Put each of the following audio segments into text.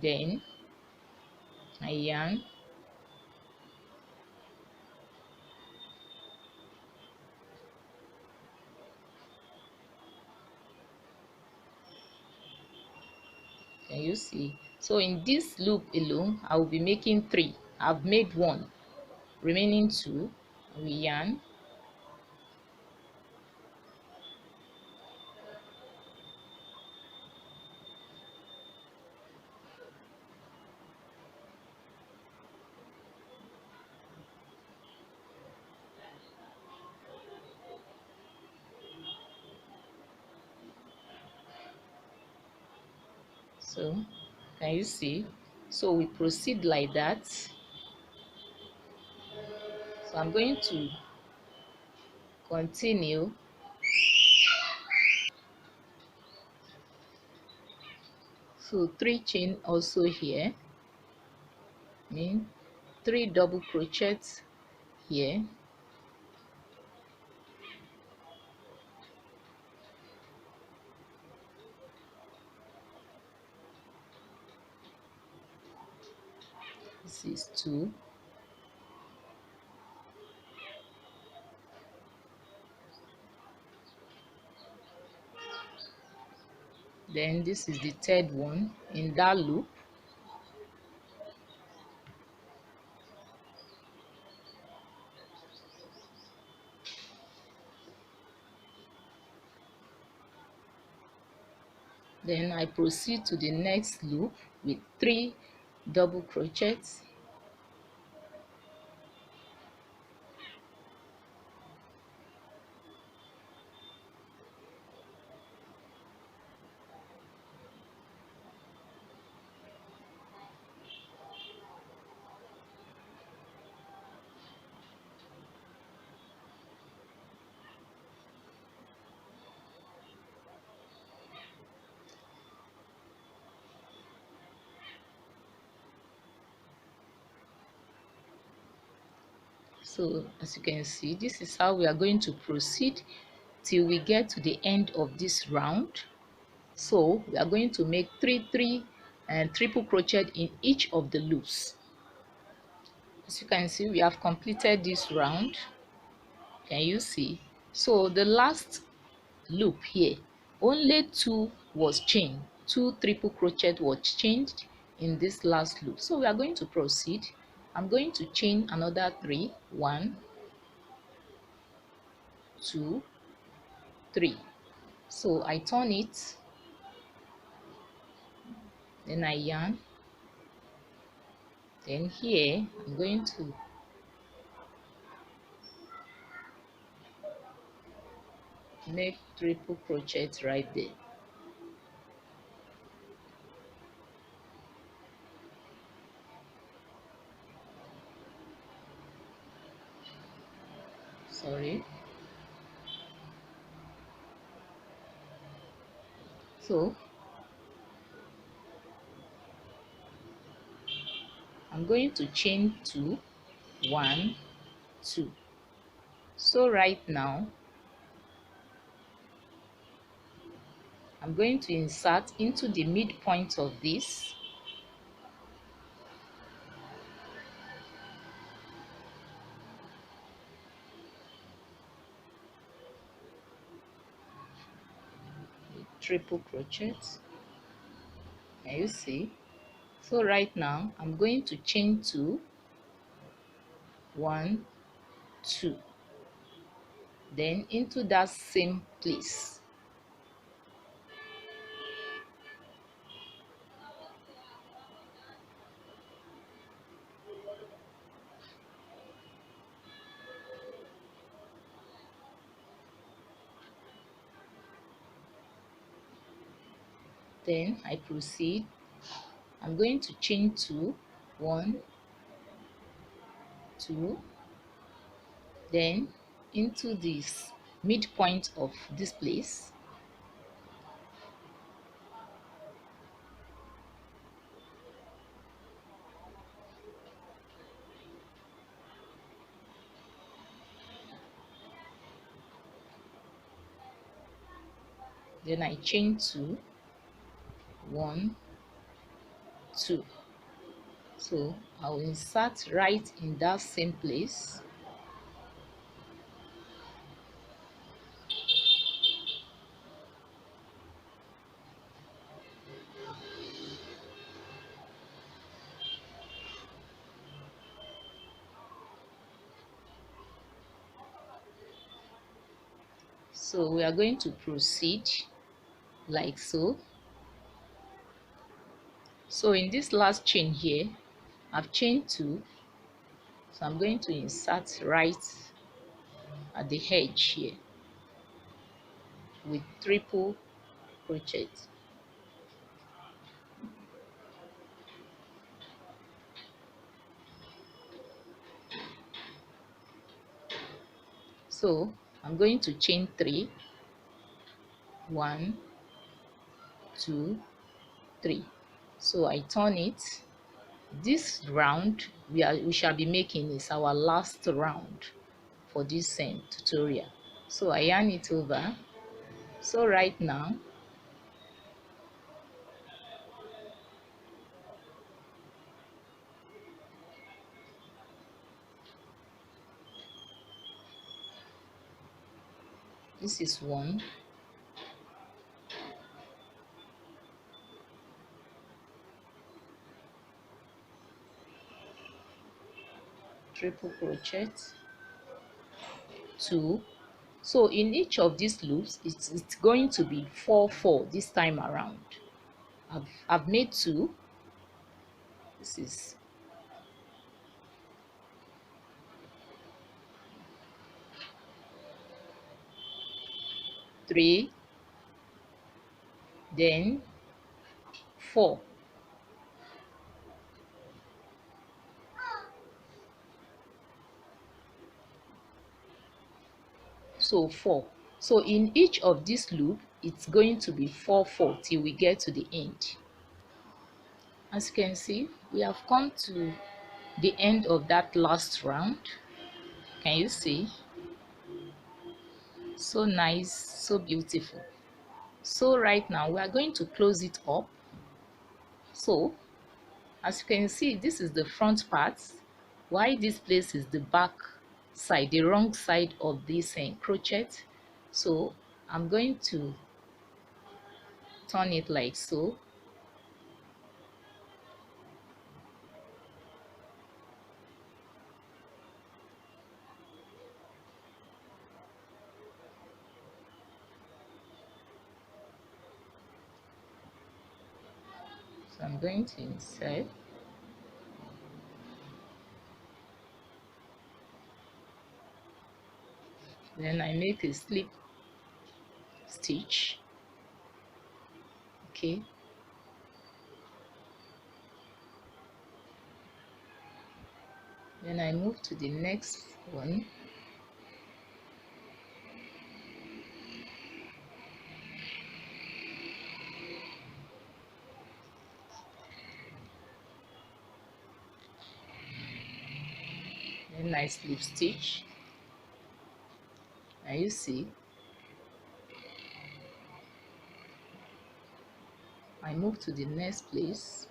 Then I yarn, can you see? So in this loop alone I will be making 3. I've made 1, remaining 2. We yarn, so can you see? So we proceed like that. So I'm going to continue. So 3 chain also here, mean 3 double crochets here, this is 2, then this is the third one in that loop. Then I proceed to the next loop with 3 double crochets, so as you can see, this is how we are going to proceed till we get to the end of this round. So we are going to make 3 and triple crochet in each of the loops. As you can see, we have completed this round. Can you see? So the last loop here, only 2 was chained, 2 triple crochet was changed in this last loop. So we are going to proceed. I'm going to chain another 3, 1, 2, 3. So I turn it, then I yarn, then here I'm going to make triple crochet right there. Sorry. So I'm going to chain 2, 1, 2. So right now I'm going to insert into the midpoint of this, triple crochet. Can you see? So right now I'm going to chain 2, 1, 2, then into that same place. Then I proceed. I'm going to chain 2, 1, 2, then into this midpoint of this place. Then I chain 2, 1, 2. So I will insert right in that same place. So we are going to proceed like so. So in this last chain here, I've chained 2, so I'm going to insert right at the edge here with triple crochet. So I'm going to chain 3, 1, 2, 3. So I turn it. This round we shall be making is our last round for this same tutorial. So I yarn it over. So right now this is 1, triple crochet, 2. So in each of these loops it's going to be 4 4 this time around. I've made 2. This is 3, then 4. So 4. So in each of this loop it's going to be 4 4 till we get to the end. As you can see, we have come to the end of that last round. Can you see? So nice, so beautiful. So right now we are going to close it up. So as you can see, this is the front part, while this place is the back side, the wrong side of this crochet. So I'm going to turn it like so. So I'm going to insert. Then I make a slip stitch. Okay. Then I move to the next one. Then I slip stitch. And you see, I move to the next place.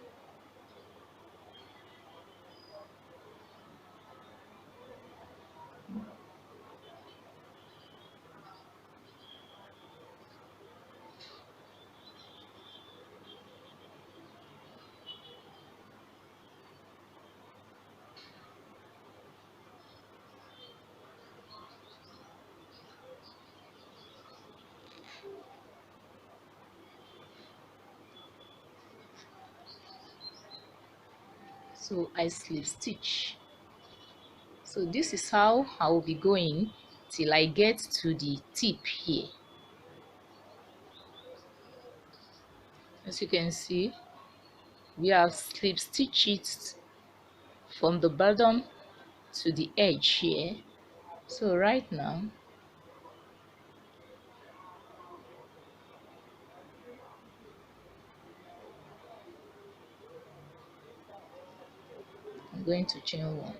So I slip stitch. So this is how I will be going till I get to the tip here. As you can see, we have slip stitched it from the bottom to the edge here. So right now I'm going to chain 1.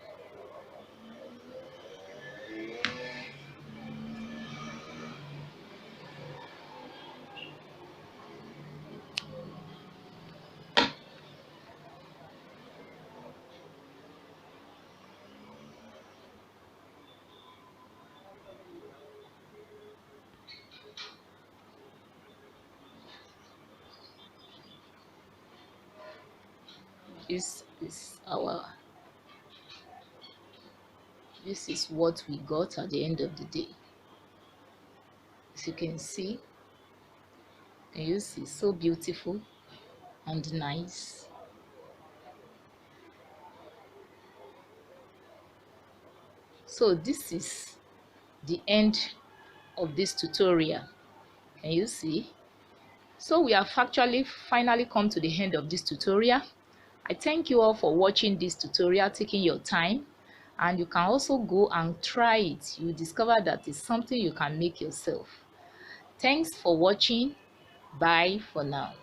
this is what we got at the end of the day. As you can see, so beautiful and nice. So this is the end of this tutorial. Can you see? So we have actually finally come to the end of this tutorial. I thank you all for watching this tutorial, taking your time, and you can also go and try it. You discover that it's something you can make yourself. Thanks for watching. Bye for now.